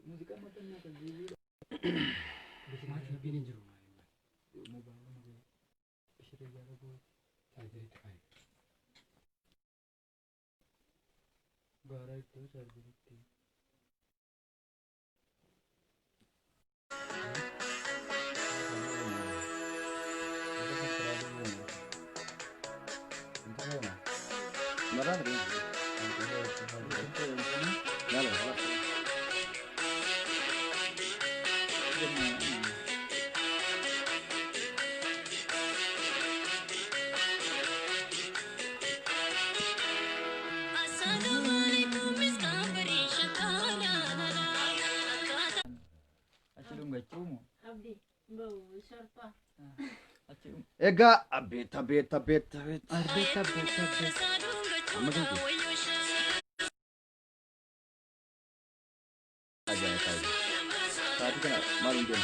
Musica matana kan Deebii. Bismillah bin jiru. Mobile bishire jara go charger khai. Gara to charger thi. Marah ni. Ega abet. Aja tahu. Tadi kan malu dia.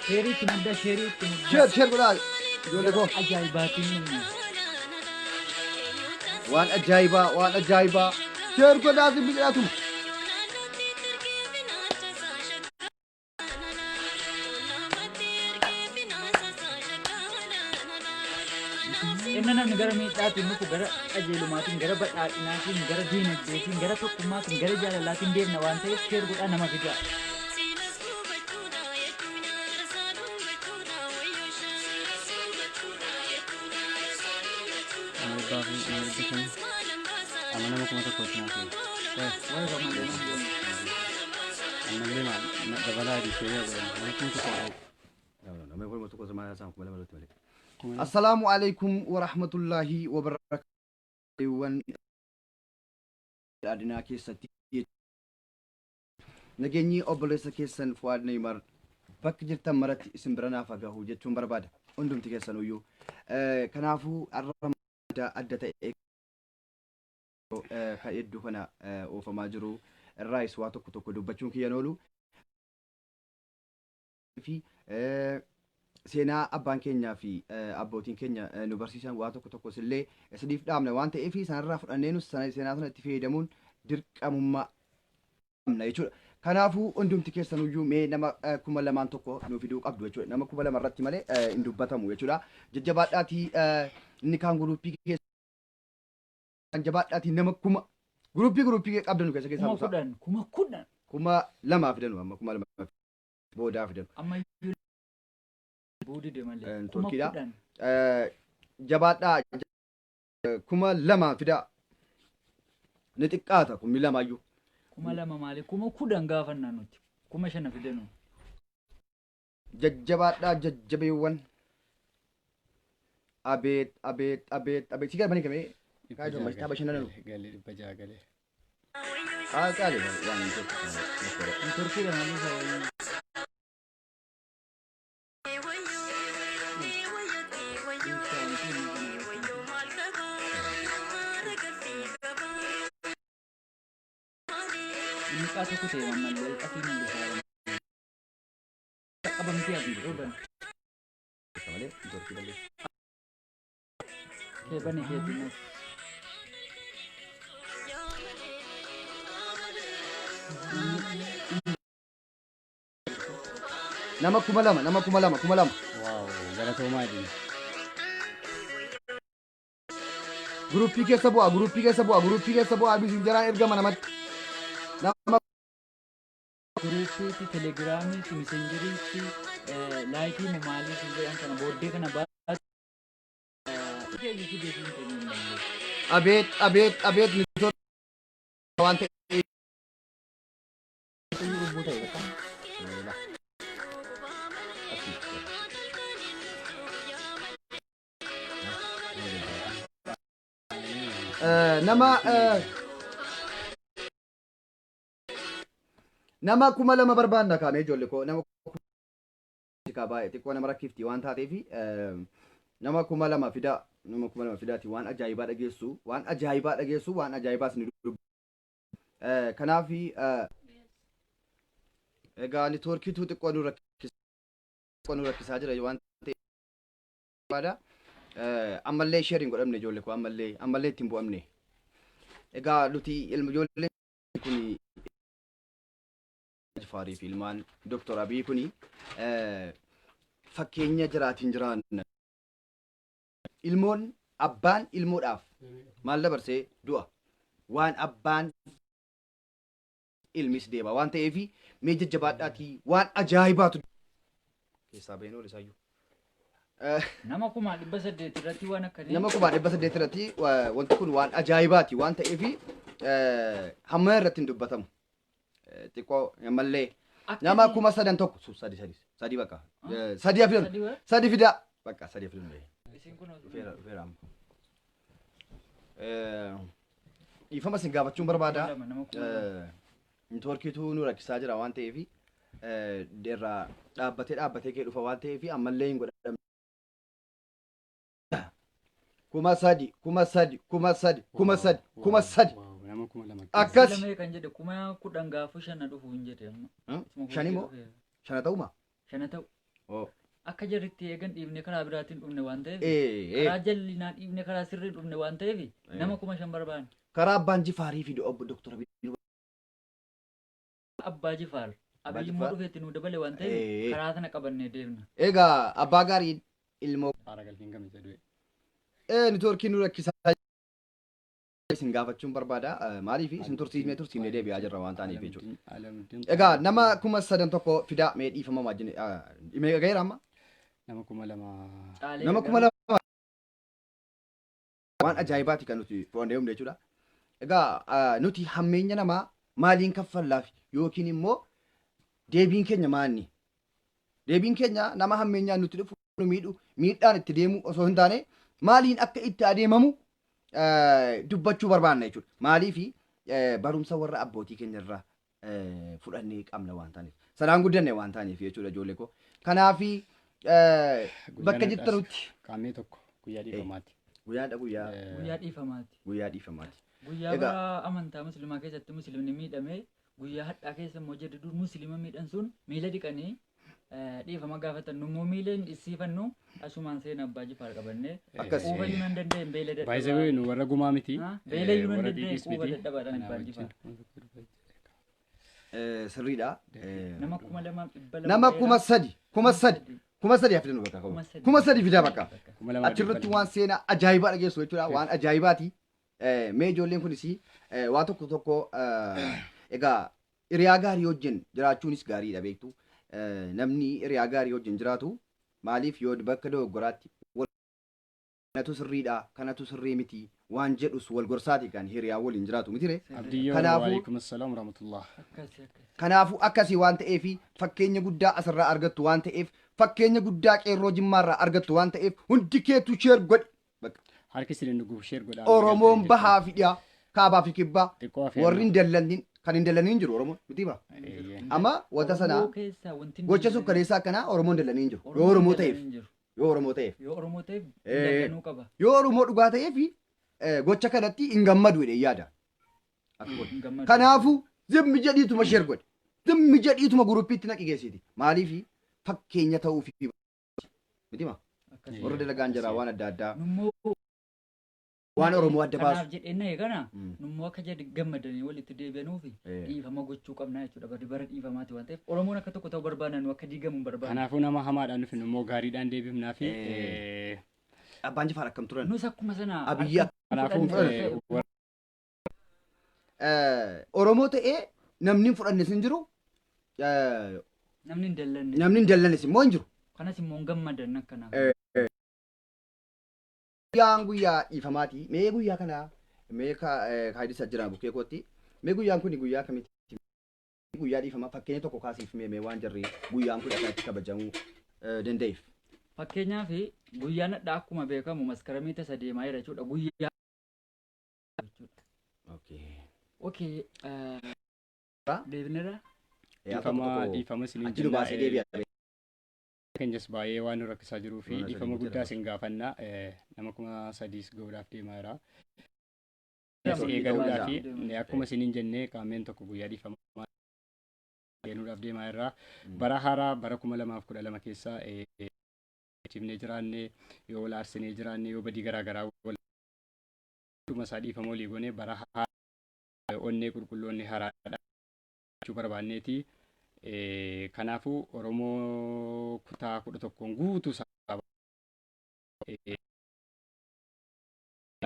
Sheri timda. Share bola. Jo देखो. Wan ajaiba. Share ko lazim bila tu. Inna negara mita timu ku gara ajelu matin gara bat inatin gara dina detin gara to kumatin gara jala latin der nawante share guda nama bija Amana mo kuma to coach natin. wai ramai Amana na dabala di siya ba. May kung to ko. No, me voy mucho cosa más sama kuma lamalo tole. Assalamu alaikum wa rahmatullahi wa barakatuh. Wan adina keessatti nageenyi obboleessa keessan Fuad Neymar bakka jirtan maratti isin bira naaf gahu jechuun barbaada. Hundumti keessan uyyuu kanaafuu Arrabaan adda ta'e ka hedduu kana oofamaa jiru irraayis waa tokko dubbachuun kiyyan oolu fi seenaa abbaan keenyaa fi abbootiin keenya nu barsiisan waa tokko sillee isiniif dhaamna waan ta'eef sanarraa fudhannee nus seenaa sana itti fayyadamuun dirqamummaa qabna jechuudha. Kanaafuu hundumti keessan uyyuu mee nama 2,000 tokko nu fiduu qabdu jechuudha. Nama 2,000 irratti malee hin dubbatamu jechuudha. Jajjabaadhaatii inni kaan guruppii keessa jabaadhaatii nama guruppii qabdanu keessa kuma kudhan 2,000 fidanu amma 2,000 boodaa fidanu. amma boodi de malee Turkiidha. Jabaadhaa 2,000 fida ni xiqqaata 2,000 iyyuu. 2,000 malee kuma kudhan gaafannaa nuti 5,000 fidanu. Jajjabaadhaa jajjabeewwan abeet sigar bani kame kaaju mas taba shananu Gali baja gali. kali waan ini Turkii da malee ini kata ku te malee asli ni bisa abang dia gitu kan kali Turki balik kayak ni kayak dinas nama 2,000 Wow, gara to madi. gruppii keessa bu'aa bisin jaraan ergama namatti nama gruppii telegiraamii messengerii laayikii maalii jedhan kana booddee kana abeet ni waan ta'e nama 2,000 barbaanna kaane ijoollee koo nama baay'ee xiqqoo nama rakkifti waan taateef nama 2,000 fidaati waan ajaa'ibaa dhageessu waan ajaa'ibaas ni dubbu kanaaf egaa neetwoorkiitu xiqqoo nu rakkisa xiqqoo nu rakkisaa jira waan ta'eef ammallee sharing godhamne ijoollee koo ammallee ittiin bu'amne. Egaa nuti ijoolleen kun Jifaarii fi ilmaan Dr. Abiy kuni fakkeenya jiraatiin jiraan. Ilmoon abbaan ilmoodhaaf maal dabarsee du'a waan abbaan ilmis deema waan ta'eef mee jajjabaadhaatii waan ajaa'ibaatu keessaa baheen ol isaayyuu. Nama 800 irratti waan akkanii. Nama 800 irratti wanti kun waan ajaa'ibaati waan ta'eef hamma irratti hin dubbatamu. Xiqqoo ammallee nama 3,000 tokko sadi bakka sadi afidan sadi fida bakka sadi afidan. Dhufeera amma. Dhiifama isin gaafachuun barbaada. Neetwoorkiitu nu rakkisaa jira waan ta'eef irraa dhaabbatee kee dhufa waan ta'eef ammallee hin godhamne. 3,000 akkas. Lamee kan jedhe 10,000 gaafa shana dhufu hin jedhe amma. Shani moo? Shana ta'uma? Shana ta'u. Oo. Akka jarritti eegan dhiibne karaa biraatiin dhufne waan ta'eef karaa jallinaan dhiibne karaa sirrii dhufne waan ta'eef nama 5,000 barbaanne. Karaa abbaan Jifaarii fi obbo Dr. Abiy. Abbaa Jifaar Abiy immoo dhufeetti nu dabale waan ta'eef karaa sana qabannee deemna. Egaa abbaa gaarii ilmoo. Haara galfiin gamii jedhu. Neetwoorkiin nu rakkisaa isin gaafachuun barbaada maaliif isin tursiifnee deebi'aa jirra waan ta'aniif jechuudha. Egaa nama 3,000 tokko fidaa mee dhiifama wajjin mee gaheera amma? Nama 2,000. Nama 2,000 waan ajaa'ibaati kan nuti foondeemne jechuudha. Egaa nuti hammeenya namaa maaliin kaffallaaf yookiin immoo deebiin keenya maanni? Deebiin keenya nama hammeenyaan nuti dhufu miidhaan itti deemu osoo hin taane maaliin akka itti adeemamu dubbachuu barbaanna jechuudha. Maaliif barumsa warra abbootii keenya irraa fudhannee qabna waan ta'aniif. Sanaan guddanne waan ta'aniif jechuudha ijoollee koo. Kanaaf bakka jirtanutti. Qaamni tokko guyyaa dhiifamaati. Guyyaa dhiifamaati. Guyyaa bara amantaa musliimaa keessatti musliimni miidhamee guyyaa hadhaa keessa immoo jedhu dur musliima miidhan sun miila dhiqanii dhiifama gaafatan nummoo miila hin dhiisiifannu asumaan seenaa abbaa Jifaar qabannee quufayyuu nan danda'een beela dadhabaa. Baay'ee nu warra gumaa miti. Beelayyuu nan danda'een quufa dadhabaadhaan abbaa Jifaar. Sirriidha. Nama 2,200. Nama 3,000 hafidanu bakka qabu. 3,000 fidaa bakka. Achirratti waan seenaa ajaa'ibaa dhageessu jechuudha. Waan ajaa'ibaati. Mee ijoolleen kunis waan tokko egaa hiriyaa gaarii wajjin jiraachuunis gaariidha beektu. Namni hiriyaa gaarii wajjin jiraatu maaliif yoo bakka dogoggoraatti kanatu sirriidha kanatu sirrii miti waan jedhus wal gorsaati kan hiriyaa waliin jiraatu mitire. Kanaafuu akkasii waan ta'eef fakkeenya guddaa asirraa argattu waan ta'eef fakkeenya guddaa qeerroo jimmaarraa argattu waan ta'eef hundi keetu sheer godhi. Harki isin dhuguu sheer godhaa. Oromoon bahaa fi dhiyaa kaabaa fi kibbaa warri hin dallannin kan hin dallanii hin jiru Oromoon miti ba. Amma wanta sanaa gocha sukkaneessaa akkanaa Oromoon dallanii hin jiru. Yoo Oromoo ta'eef. Yoo Oromoo ta'eef dallanuu qaba. Yoo Oromoo dhugaa ta'eef gocha kanatti hin gammadu jedhee yaada. Kanaafuu zimmi jedhiituma sheer godhe. Zimmi jedhiituma guruppiitti naqi geessiti. Maaliif fakkeenya ta'uuf miti ma. Warra dalagaan jiraa waan adda addaa. Waan Oromoo adda baasu. Kanaaf jedhee kana nummoo akka jedhi gammadanii walitti deebi'anuuf dhiifama gochuu qabna jechuudha. Bara dhiifamaati waan ta'eef Oromoon akka tokko ta'uu barbaadan akka diigamu hin barbaadan. Kanaafuu nama hamaadhaan dhufin immoo gaariidhaan deebifnaa fi Abbaan Jifaar akkam turan? Nus akkuma sana. Abiyyi kanaafuu Oromoo ta'ee namni hin fudhannes hin jiru. Namni hin dallanne. Namni hin dallanes immoo hin jiru. Kanas immoo hin gammadan akkanaaf. Guyyaa dhiifamaati. Mee guyyaa kana mee kaayidisa jira bukkee kootti. Mee guyyaan kun guyyaa kamitti? Guyyaa dhiifamaa fakkeenya tokko kaasiif mee waan jarri guyyaan kun akkatti kabajamuu danda'eef. Fakkeenyaaf guyyaan hadhaa akkuma beekamu maskaramii tasa deemaa jira jechuudha. Guyyaa. Okay. Deebinera. Dhiifama isiniin jennaa. Keenyas baay'ee waan nu rakkisaa jiruu fi dhiifama guddaa isin gaafannaa nama 3,000 ga'uudhaaf deemaa jira. Eegaluudhaa fi akkuma isiniin jennee qaameen tokko guyyaa dhiifama kennuudhaaf deemaa irraa bara haaraa bara 2012 keessa cimnee jiraanne yoo wal aarsinee jiraanne yoo badii garaagaraa waluma isaa dhiifamoo liigonee bara haaraa onnee qulqulloonni haraadha jechuu barbaanneeti. Kanaafuu Oromoo kutaa 11 guutuu isaa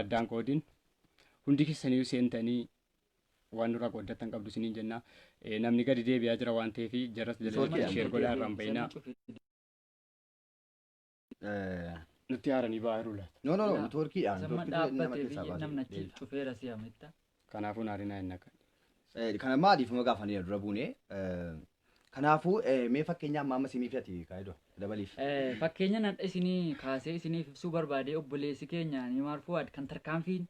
addaan qoodin hundi keessanii seentanii waan nurraa qooddatan qabdu isiniin jenna. Namni gadi deebi'aa jira waan ta'eef jaras jalatti sheer godhaa irraan bayinaa. Nutti haaranii ba'aa jiru laata? No, networkiidhaan. Sama dhaabbatee fi namni achi cufeera si hamitta. Kanaafuu naarinaa hin naqan. Kana maaliif ma gaafanii dura buune? Kanaafuu mee fakkeenyaaf maamma isinii fi ati kaayidoo dabaliif. Fakkeenya nadha isinii kaasee isiniif ibsuu barbaade obboleessi keenya Neymar Fuad kan tarkaanfiin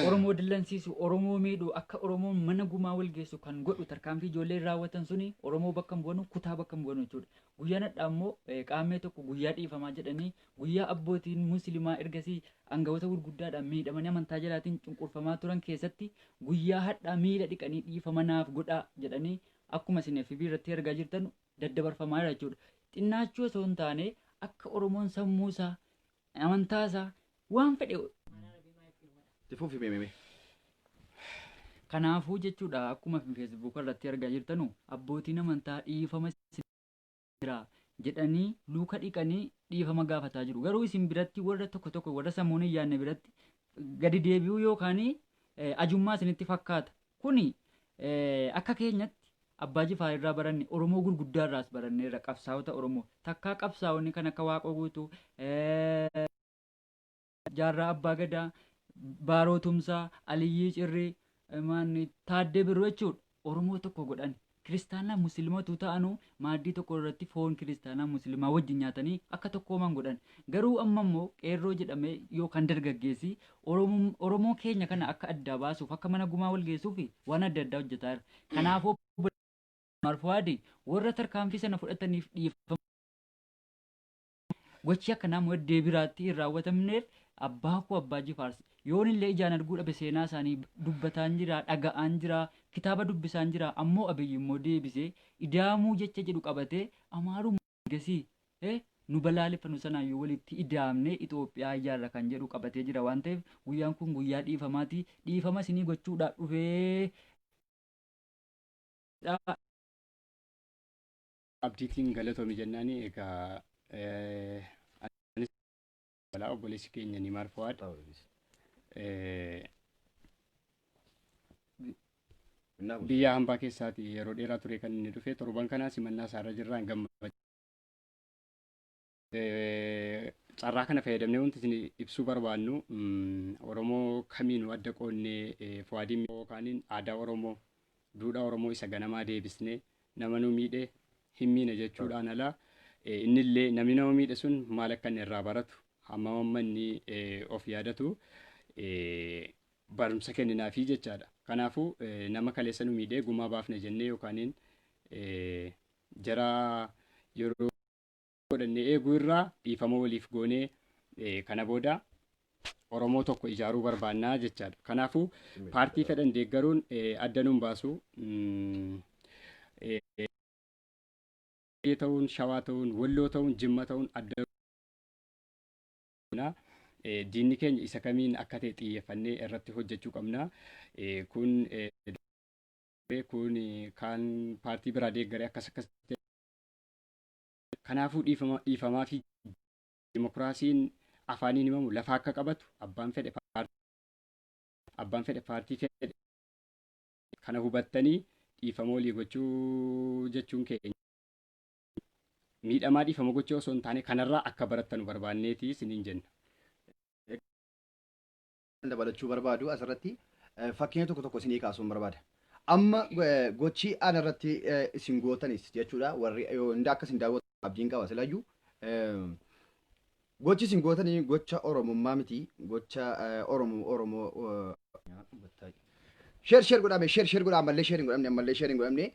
Oromoo dillansiisu Oromoo miidhu akka Oromoon mana gumaa wal geessu kan godhu tarkaanfii ijoollee raawwatan suni Oromoo bakka hin bu'anu kutaa bakka hin bu'anu jechuudha. Guyyaa nadhaa immoo qaamee tokko guyyaa dhiifamaa jedhanii guyyaa abbootiin musliimaa ergasii aangawoota gurguddaadhaan miidhamanii amantaa jalaatiin cunqurfamaa turan keessatti guyyaa hadhaa miila dhiqanii dhiifama naaf godhaa jedhanii akkuma isin FB irratti argaa jirtan daddabarfamaa jira jechuudha. Xinnaachuu osoo hin taane akka Oromoon sammuusaa amantaasaa waan fedhe Tifuufi meemee. Kanaafuu jechuudha akkuma Facebook irratti argaa jirtanu abbootiin amantaa dhiifama jira jedhanii luka dhiqanii dhiifama gaafataa jiru. Garuu isin biratti warra tokko warra sammuun hin yaadne biratti gadi deebi'uu yookaan ajummaa isinitti fakkaata. Kuni akka keenyatti abbaa Jifaar irraa baranne Oromoo gurguddaa irraas baranneerra qabsaa'ota Oromoo takkaa qabsaa'onni kan akka Waaqoo Guutuu Jaarraa Abbaa Gadaa Baaroo Tumsaa Aliyyii Cirrii Taaddee Birruu jechuudha. Oromoo tokko godhan kiristaanaa musliimatu ta'anuu maaddii tokko irratti foon kiristaanaa musliimaa wajjin nyaatanii akka tokkooman godhan. Garuu amma immoo qeerroo jedhamee yookaan dargaggeessi Oromoo keenya kana akka addaa baasuuf akka mana gumaa wal geessuuf waan adda addaa hojjetaa jira. Kanaafuu Fuad warra tarkaanfii sana fudhataniif dhiifama gochi akkanaa immoo deebiraatti hin raawwatamneef abbaa koo abbaa Jifaar yoon illee ijaan arguu dhabe seenaa isaanii dubbataan jira dhaga'aan jira kitaaba dubbisaan jira ammoo abiyyi immoo deebisee idaamuu jecha jedhu qabatee amaaruu gasii nu balaaleffannu sanaan yoo walitti idaamne Itoophiyaa ijaarra kan jedhu qabatee jira waan ta'eef guyyaan kun guyyaa dhiifamaati. Dhiifama isinii gochuudhaaf dhufee abdiitiin galatoomi jennaani egaa balaa obboleessi keenya Neymar Fuad biyya hambaa keessaati yeroo dheeraa ture kan inni dhufe torban kanaa simannaa isaarra jirraan gammachuu carraa kana fayyadamnee wanti isin ibsuu barbaannu Oromoo kamiinuu adda qoonnee Fuadiin yookaan aadaa Oromoo duudhaa Oromoo isa ganamaa deebisnee nama nu miidhe hin miine jechuudhaan alaa innillee namni nama miidhe sun maal akka inni irraa baratu hamma manni of yaadatu barumsa kenninaafii jechaadha. Kanaafuu nama kaleessa nu miidhee gumaa baafne jennee yookaan jara yeroo godhannee eeguu irraa dhiifama waliif goonee kana booda Oromoo tokko ijaaruu barbaannaa jechaadha. Kanaafuu paartii fedhan deeggaruun adda nuun baasu ta'uun Shawaa ta'uun Walloo ta'uun Jimma ta'uun adda diinni keenya isa kamiin akka ta'e xiyyeeffannee irratti hojjechuu qabna. Kun kan paartii biraa deeggaree akkas kanaafuu dhiifamaa fi dimokiraasiin afaaniin himamu lafa akka qabatu abbaan fedhe paartii fedhe kana hubattanii dhiifama walii gochuu jechuun keenya miidhamaa dhiifama gochuu osoo hin taane kanarraa akka barattanu barbaanneeti isiniin jenna. Dabalachuu barbaadu asirratti fakkeenya tokko isinii kaasuun barbaada. Amma gochi ana irratti isin gootanis jechuudha warri hunda akka isin daawwatan abdiin qaba silayyuu gochi isin gootanii gocha Oromummaa miti gocha Oromoo share godhaa ammallee share godhamne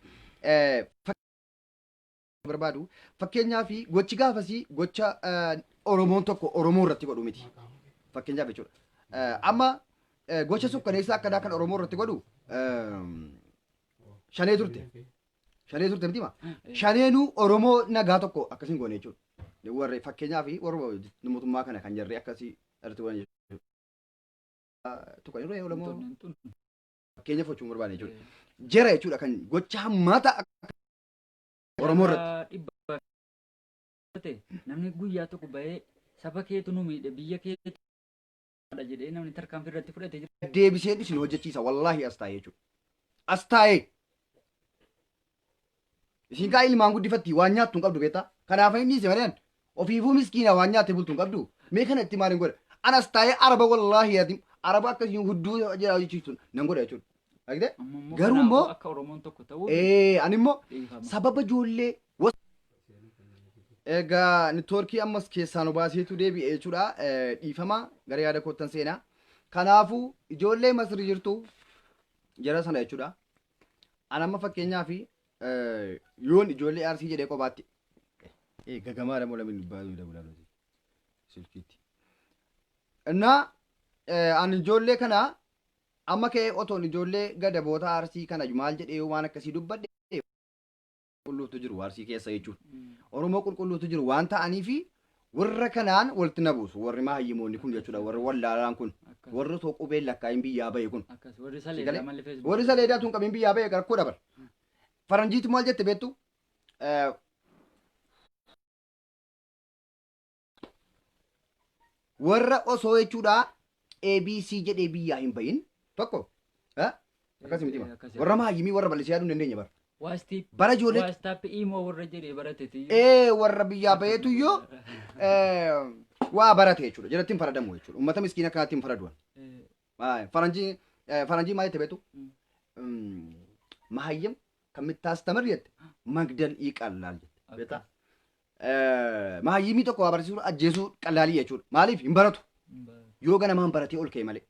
barbaadu fakkeenyaa fi gochi gaafasii gocha Oromoon tokko Oromoo irratti godhu miti fakkeenyaaf jechuudha. Amma gocha sukkaneessaa akkanaa kan Oromoo irratti godhu shanee turte. Shanee turte miti ma. Shaneenuu Oromoo nagaa tokko akkasiin goone jechuudha. Warri fakkeenyaa fi warra mootummaa kana kan jarree akkasii irratti waan jechuudha. Tokko yeroo Oromoo fakkeenya fochuun barbaade jechuudha. Jara jechuudha kan gocha hammaata Oromoo irratti. Namni guyyaa tokko bahee saba keetu nu miidhe biyya keetu jedhee namni tarkaanfii irratti fudhatee jira. Deebiseen isin hojjechiisa wallaahi as taa'ee jechuudha. As taa'ee. Isin kaa ilmaan guddifatti waan nyaattu hin qabdu beektaa. Kanaaf inni isin malee ofiifuu miskiina waan nyaatte bultu hin qabdu. Mee kana itti maaliin godha? Anas taa'ee araba wallaahi yaadim araba akkasiin hudduu jira jechuudha nan godha jechuudha. Agde? Garuu immoo akka Oromoon tokko ta'uu. Ani immoo sababa ijoollee egaa networkii ammas keessaa nu baaseetu deebi'ee jechuudha. Dhiifama gara yaada koottan seenaa. Kanaafuu ijoollee Masrii jirtu jara sana jechuudha. Ani amma fakkeenyaaf yoon ijoollee Arsii jedhee kophaatti gagamaa dha mola min baay'ee dabala silkiitti. Innaa ani ijoollee kana amma ka'ee otoon ijoollee gadaboota Arsii kana maal jedhee waan akkasii dubbadhe qulqulluutu jiru Arsii keessa jechuudha. Oromoo qulqulluutu jiru waan ta'aniifi warra kanaan walitti na buusu warri maayyimoonni kun jechuudha warri wallaalaan kun warri too qubeen lakkaa'in biyyaa bahe kun. Warri saleedaa tun qabiin biyyaa bahe rakkoo dabala. Faranjiitu maal jette beektu? Warra osoo jechuudha ABC jedhee biyyaa hin bahin tokko akkasii miti warra maayyimii warra balleessaa yaaduu hin dandeenye bara. Bara ijoollee. Waastaappi immoo warra jedhee barateeti. Warra biyyaa baheetu iyyuu waa barate jechuudha jalatti hin faradamu jechuudha uummata miskiina kanaatti hin faraduun. Faranjii maal jette beektu? Maayyim kan mittaastamar jette Magdal Iqallaal jette beektaa? Maayyimii tokko waa barsiisuu ajjeesuu qallaalii jechuudha. Maaliif hin baratu? Yoo ganamaan baratee ol ka'e malee,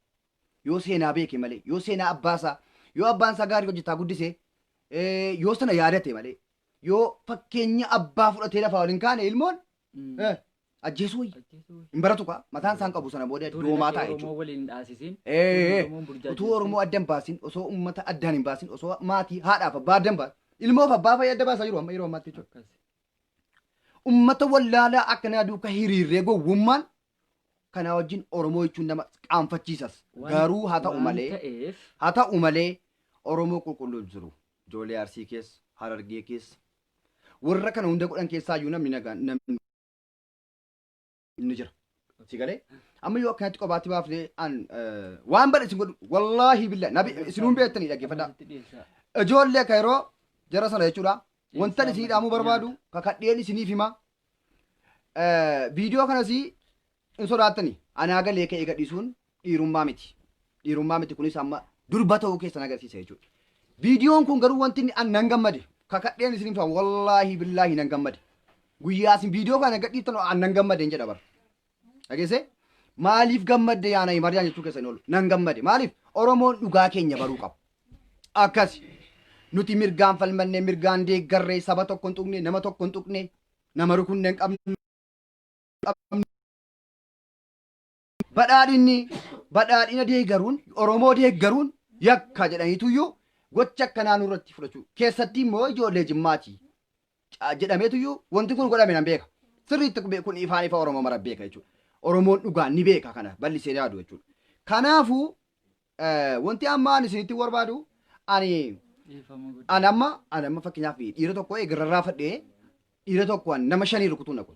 yoo seenaa beeke malee, yoo seenaa abbaasaa, yoo abbaan isaa gaarii hojjetaa guddisee, yoo sana yaadate malee, yoo fakkeenya abbaa fudhatee lafaa waliin kaane ilmoon ajjeesuu hin baratu kaa mataan isaan qabu sana booda doomaa ta'a jechuudha. Utuu Oromoo adda hin baasin, osoo uummata addaan hin baasin, osoo maatii haadhaaf abbaa adda hin baasin, ilmoof abbaa fayyada baasaa jiru amma yeroo ammaatti jechuudha. Ummata wallaalaa akkana duuka hiriirree gowwummaan kana wajjin Oromoo jechuun nama qaanfachiisas. Garuu haa ta'u malee Oromoo qulqulluu jiru. Ijoollee Arsii keessa, Harargee keessa. Warra kana hunda godhan keessaa iyyuu namni nagaan ni jira. Si galee? Amma yoo akkanatti qobaatti baafnee waan badhe isin godhu wallaahi billaa nabi isinuun beektanii dhaggeeffadhaa. Ijoollee akka yeroo jara sana jechuudha. Wantan isinii dhaamuu barbaadu kakadheen isiniif hima. Viidiyoo kanas hin sodaattani. Anaa galee ka'ee gadhiisuun dhiirummaa miti. Dhiirummaa miti kunis amma durba ta'uu keessan agarsiisa jechuudha. Viidiyoon kun garuu wanti inni nan gammade. Kakadheen isiniif hima wallaahi billaahi nan gammade. Guyyaa isin viidiyoo kana gadhiiftan nan gammade hin jedha bara. Dhageessee? Maaliif gammadde yaa Neymar jechuu keessan oolu? Nan gammade. Maaliif? Oromoon dhugaa keenya baruu qabu. Akkasi. Nuti mirgaan falmannee mirgaan deeggarree saba tokko hin tuqne nama tokko hin tuqne nama rukunne hin qabne. Badhaadhina deeggaruun Oromoo deeggaruun yakka jedhaniitu iyyuu gocha akkanaa nurratti fudhachuu keessatti immoo ijoollee jimmaati jedhameetu iyyuu wanti kun godhame nan beeka. Sirriitti kun ifaan ifa Oromoo mara beeka jechuudha. Oromoon dhugaan ni beeka kana bal'isee yaadu jechuudha. Kanaafuu wanti amma ani isinitti barbaadu ani amma fakkeenyaaf dhiira tokko eegarraa fadhee dhiira tokko nama 5 rukutuu naqu.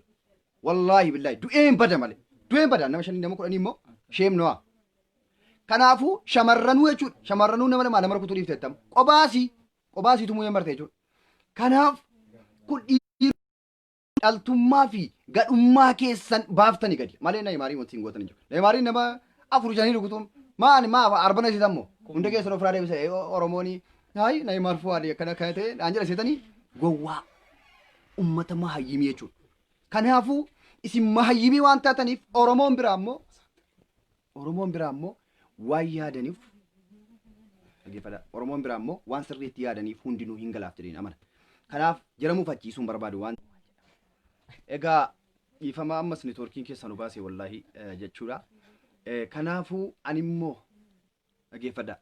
Wallaahi billaahi du'een bada malee. Du'een bada nama 5 nama 10 immoo sheemnoo. Kanaafuu shamarranuu jechuudha. Shamarranuu nama lama nama rukutuu dhiifteettamu. Qobaasiitu muuyyan barte jechuudha. Kanaaf kun dhaltummaa fi gadhummaa keessan baaftanii gadi. Malee Neymaarii wanti hin gootan jechuudha. Neymaarii nama 4 rukutuun maa arbana isitammoo. Hunda keessan ofirraa deebisee Oromoonii Hai Neymar Fuad akkana kana ta'e anjala seetanii gowwaa ummata mahayyimii jechuudha. Kanaafuu isin mahayyimii waan taataniif Oromoon biraa immoo waan yaadaniif dhaggeeffadhaa. Oromoon biraa immoo waan sirriitti yaadaniif hundinuu hin galaaf jedheen amana. Kanaaf jaramuuf achiisuun barbaadu waan. Egaa dhiifama ammas networkiin keessaa nu baasee wallaahi jechuudha. Kanaafuu animmoo dhaggeeffadhaa.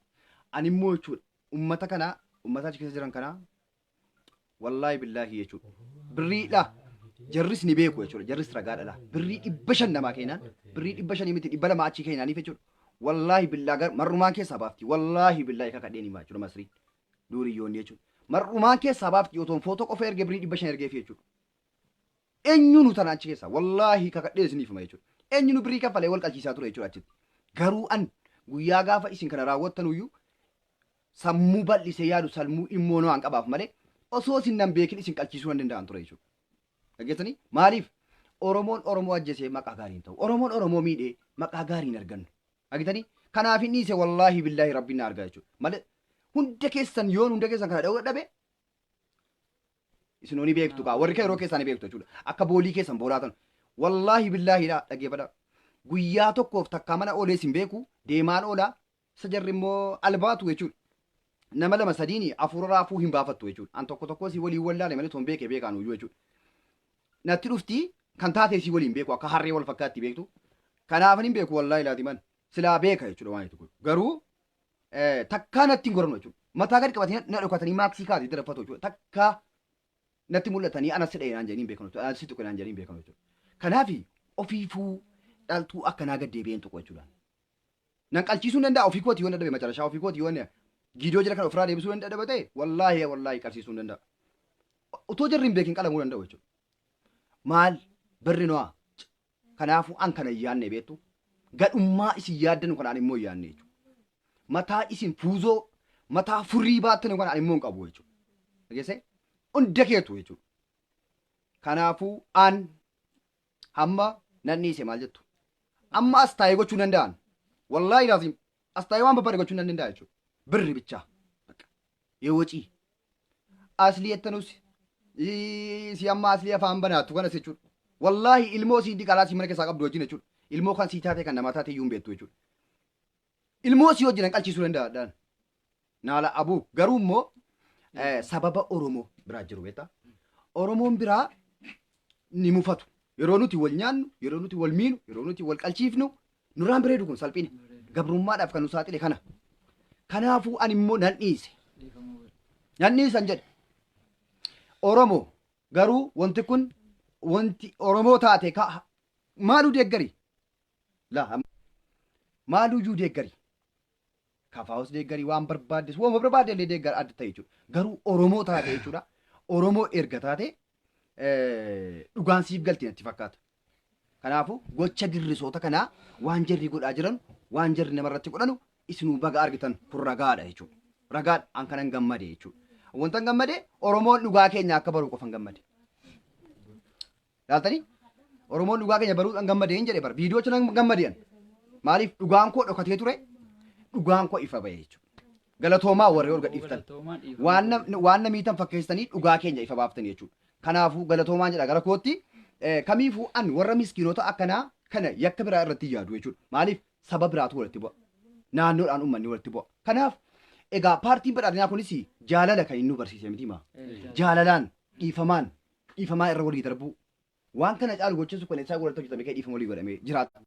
Animmoo jechuudha. Ummata kana ummata achi keessa jiran kana wallahi billahi jechuudha. Birriidha. Jarris ni beeku jechuudha. Jarris ragaadha. Birrii 500 namaa keenan. Birrii 500 miti 200 achii keenaniif jechuudha. Wallahi billahi marrumaan keessaa baafti. Wallahi billahi kakadheen himaa jechuudha Masrii. Duuriyyoonni jechuudha. Marrumaan keessaa baafti otoon footoo qofa ergee birrii 500 ergeef jechuudha. Eenyuunu tana achi keessa wallahi kakadhee isiniif hima jechuudha. Eenyuunu birrii kaffalee wal qalchiisaa ture jechuudha achitti. Garuu an guyyaa gaafa isin kana raawwattanuyyuu sammuu bal'isee yaadu sammuu immoo waan qabaaf malee osoo isin nan beekin isin qalchiisuu hin danda'an ture jechuudha. Dhageessanii maaliif Oromoon Oromoo ajjeesee maqaa gaariin ta'u Oromoon Oromoo miidhee maqaa gaariin argannu. Dhageessanii kanaaf inni ise wallahi billahi rabbiin na argaa jechuudha. Malee hunda keessan yoon hunda keessan kana dha'uu dhabe isin oni beektu kaa warri yeroo keessan beektu jechuudha. Akka boolii keessan boolaatan wallahi billahi dhageeffadha. Guyyaa tokkoof takka mana oolee isin beeku deemaan oolaa isa jarri immoo albaatu jechuudha. Nama lama sadiini afuura raafuu hin baafattu jechuudha. An tokko si waliin wallaale malee toon beekee beekaan uyyuu jechuudha. Natti dhufti kan taatee si waliin beeku akka harree wal fakkaatti beektu. Kanaaf hin beeku wallahi laatiman silaa beeka jechuudha waan jechuudha. Garuu takkaa natti hin goran jechuudha. Mataa gadi qabatanii na dhokatanii maaksii kaatee daraffatu jechuudha. Takkaa natti mul'atanii anas sidhee naan jedhanii beekan jechuudha. Anas tuqe naan jedhanii beekan jechuudha. Kanaaf ofiifuu dhaltuu akkanaa gad deebi'een tuqu jechuudha. Nan qalchiisuu danda'a ofii kooti yoo dadhabe macarashaa ofii kooti yoo giidoo jira kan ofirraa deebisuu hin dadhabate wallahi qarsiisuu hin danda'a. Utoo jarri hin beekin qalamuu danda'u jechuudha. Maal birri no'a. Kanaafuu an kana yaanne beektu gadhummaa isin yaaddan kanaan immoo yaanne jechuudha. Mataa isin fuuzoo mataa furii baattan kanaan immoo hin qabu jechuudha. Dhageesse hunda keetu jechuudha. Kanaafuu an hamma nan dhiise maal jettu. Amma as taa'ee gochuu danda'an. Wallahi laazim as taa'ee waan barbaade gochuu danda'a jechuudha. Birri bichaa yoo wacii aslii ettanus si amma aslii afaan banaattu kanas jechuudha. Wallahi ilmoo si diqaalaa si mana keessaa qabdu wajjin jechuudha. Ilmoo kan si taate kan namaa taate iyyuu hin beektu jechuudha. Ilmoo si wajjin qalchiisuu danda'a. Naala abuu garuu immoo sababa Oromoo biraa jiru beektaa. Oromoon biraa ni mufatu. Yeroo nuti wal nyaannu, yeroo nuti wal miinu, yeroo nuti wal qalchiifnu nurraan bireedu kun salphine. Gabrummaadhaaf kan nu saaxile kana. Kanaafuu ani immoo nan dhiise. Nan dhiisan jedhe. Oromoo garuu wanti kun wanti Oromoo taate maaluu deeggari? Maaluu deeggari? Kafaawus deeggari waan barbaaddes waan barbaadde illee deeggar adda ta'e jechuudha. Garuu Oromoo taate jechuudha. Oromoo erga taate dhugaan siif galti natti fakkaata. Kanaafuu gocha dirrisoota kanaa waan jarri godhaa jiran waan jarri namarratti godhanu isinuu baga argitan kun ragaadha jechuudha. Ragaan an kanan gammade jechuudha. Wanta gammade Oromoon dhugaa keenya akka baruu qofan gammade. Laaltanii Oromoon dhugaa keenya baruudhaan gammade hin jedhe bara viidiyoo cinan gammadeen. Maaliif dhugaan koo dhokatee ture dhugaan koo ifa ba'e jechuudha. Galatoomaa warri ol gadhiiftan. Waan namiitan fakkeessanii dhugaa keenya ifa baaftan jechuudha. Kanaafuu galatoomaan jedha gara kootti kamiifuu an warra miskiinota akkanaa kana yakka biraa irratti yaadu jechuudha. Maaliif saba biraatu walitti bu'a. Naannoodhaan uummanni walitti bu'a. Kanaaf egaa paartiin badhaadhinaa kunis jaalala kan inni nu barsiise miti maa. Jaalalaan dhiifamaan irra walii darbuu. Waan kana caalu gochisu kan isaa godhatu hojjetame kee dhiifama walii godhamee jiraata.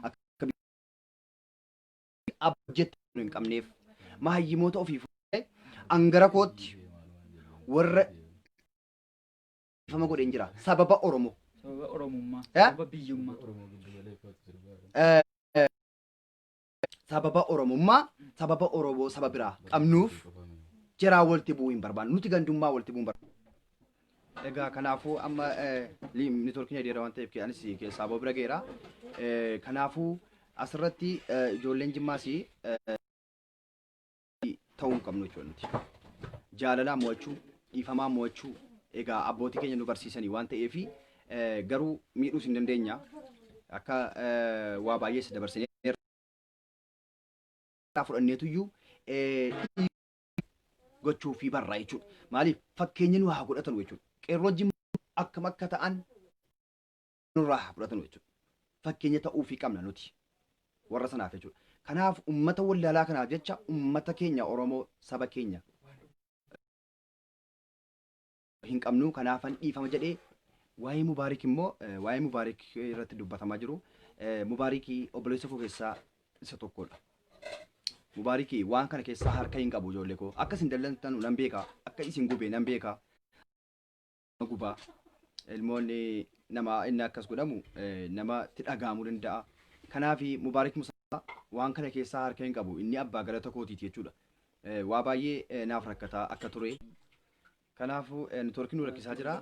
Akka abjetta hin qabneef maayyimoota ofii fuudhee angara kootti warra dhiifama godheen jira sababa Oromoo. Sababa Oromummaa. Sababa biyyummaa. Sababa Oromummaa, sababa Oromoo saba biraa qabnuuf jiraa walitti bu'uu hin barbaannu. Nuti gandummaa walitti bu'uu hin barbaannu. Egaa kanaafuu amma neetwoorkiin adeera waan ta'eef anis keessaa bira geera. Kanaafuu asirratti ijoolleen jimmaas ta'uu hin qabnu jechuudha nuti. Jaalalaa mo'achuu, dhiifamaa mo'achuu egaa abbootii keenya nu barsiisanii waan ta'eef garuu miidhuus hin dandeenya. Akka waa baay'ees dabarsinee fudhanneetuyyuu gochuu fi barraa jechuudha. Maaliif fakkeenya nu haa godhatan jechuudha. Qeerroo jimmaa akkam akka ta'an nurraa haa fudhatan jechuudha. Fakkeenya ta'uu fi qabna nuti warra sanaaf jechuudha. Kanaaf uummata wallaalaa kanaaf jecha uummata keenya Oromoo saba keenya hin qabnu kanaafan dhiifama jedhee waa'ee Mubaarik immoo waa'ee Mubaarik irratti dubbatamaa jiru. Mubaarikii obboleessa koo keessaa isa tokkodha. Mubaarikii waan kana keessaa harka hin qabu ijoollee koo. Akka isin dallantan nan beeka. Akka isin gube nan beeka. Gubaa ilmoonni nama inni akkas godhamu namatti dhagahamuu danda'a. Kanaaf Mubaarik Musaa waan kana keessaa harka hin qabu. Inni abbaa galata kootiiti jechuudha. Waa baay'ee naaf rakkataa akka ture. Kanaafuu neetwoorkiin nu rakkisaa jira.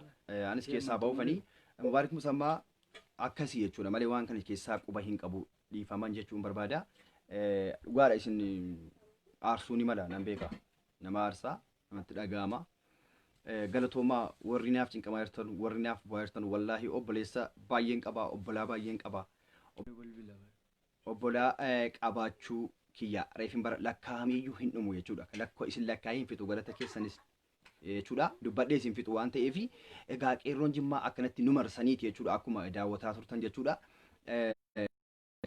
Anis keessaa ba'uufanii Mubaarik Musaa akkasii jechuudha malee waan kana keessaa quba hin qabu dhiifaman jechuun barbaada. Dhugaadha isin aarsuu ni mala nan beeka. Nama aarsaa namatti dhagahama. Galatoomaa warri naaf cinqamaa jirtan warri naaf bu'aa jirtan wallaahi obboleessa baay'een qaba obbolaa baay'een qaba. Obbolaa qabaachuu kiyya reefin bara lakkaa'amiyyuu hin dhumu jechuudha. Lakkoo isin lakkaa'ii hin fixu galata keessanis jechuudha. Dubbadhee isin fixu waan ta'eef egaa qeerroon Jimmaa akkanatti nu marsaniiti jechuudha akkuma daawwataa turtan jechuudha.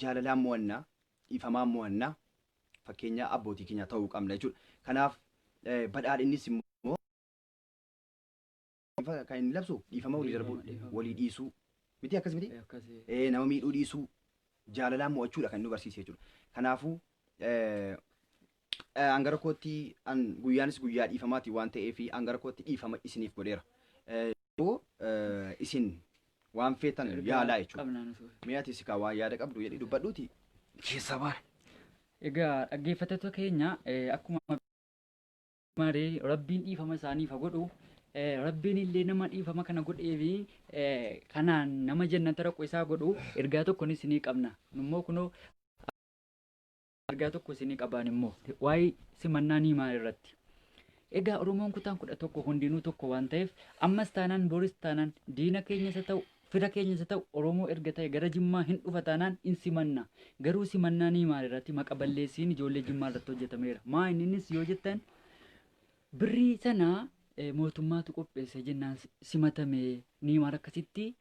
Jaalalaan mo'annaa dhiifamaan mo'annaa fakkeenya abbootii keenya ta'uu qabna jechuudha. Kanaaf badhaadhinnis immoo kan inni labsu dhiifama walii darbuu walii dhiisuu miti akkas miti nama miidhuu dhiisuu jaalalaan mo'achuudha kan nu barsiise jechuudha. Kanaafuu hangara kootti guyyaanis guyyaa dhiifamaati waan ta'eef hangara kootti dhiifama isiniif godheera. Isin waan feetan yaalaa jechuudha. Mi'aati si waan yaada qabdu jedhii dubbadhuuti keessa baara. Egaa dhaggeeffattoota keenya akkuma marii rabbiin dhiifama isaaniif godhu rabbiin illee nama dhiifama kana godheefi kanaan nama jannata raqu isaa godhu ergaa tokkonis ni qabna. Immoo kunoo ergaa tokko isinii qabaan immoo waa'ee simannaa Neymar irratti. Egaa Oromoon kutaan 11 hundinuu tokko waan ta'eef ammas taanaan boris taanaan diina keenyas haa ta'u fira keenyas haa ta'u Oromoo erga ta'e gara Jimmaa hin dhufa taanaan in simanna. Garuu simannaa Neymar irratti maqa balleessiin ijoollee Jimmaa irratti hojjetameera. Maa innis yoo jettan birrii sana mootummaatu qopheesse jennaan simatame Neymar akkasitti